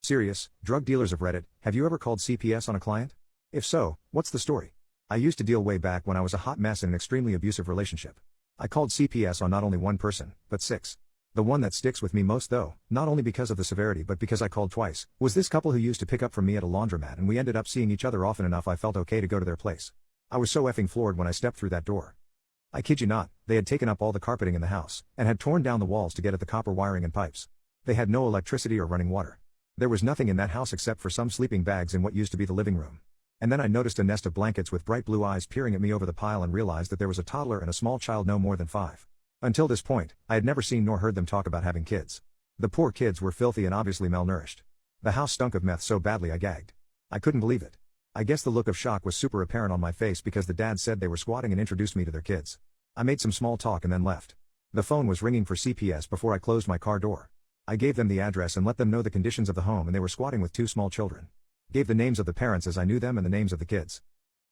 Serious, drug dealers of Reddit, have you ever called CPS on a client? If so, what's the story? I used to deal way back when I was a hot mess in an extremely abusive relationship. I called CPS on not only one person, but 6. The one that sticks with me most though, not only because of the severity but because I called twice, was this couple who used to pick up from me at a laundromat, and we ended up seeing each other often enough I felt okay to go to their place. I was so effing floored when I stepped through that door. I kid you not, they had taken up all the carpeting in the house, and had torn down the walls to get at the copper wiring and pipes. They had no electricity or running water. There was nothing in that house except for some sleeping bags in what used to be the living room. And then I noticed a nest of blankets with bright blue eyes peering at me over the pile and realized that there was a toddler and a small child no more than 5. Until this point, I had never seen nor heard them talk about having kids. The poor kids were filthy and obviously malnourished. The house stunk of meth so badly I gagged. I couldn't believe it. I guess the look of shock was super apparent on my face because the dad said they were squatting and introduced me to their kids. I made some small talk and then left. The phone was ringing for CPS before I closed my car door. I gave them the address and let them know the conditions of the home, and they were squatting with 2 small children. Gave the names of the parents as I knew them and the names of the kids.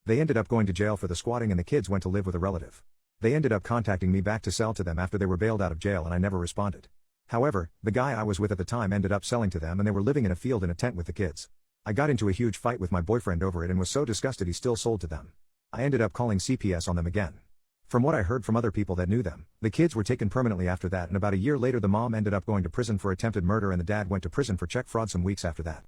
They ended up going to jail for the squatting and the kids went to live with a relative. They ended up contacting me back to sell to them after they were bailed out of jail, and I never responded. However, the guy I was with at the time ended up selling to them, and they were living in a field in a tent with the kids. I got into a huge fight with my boyfriend over it and was so disgusted he still sold to them. I ended up calling CPS on them again. From what I heard from other people that knew them, the kids were taken permanently after that, and about a year later the mom ended up going to prison for attempted murder and the dad went to prison for check fraud some weeks after that.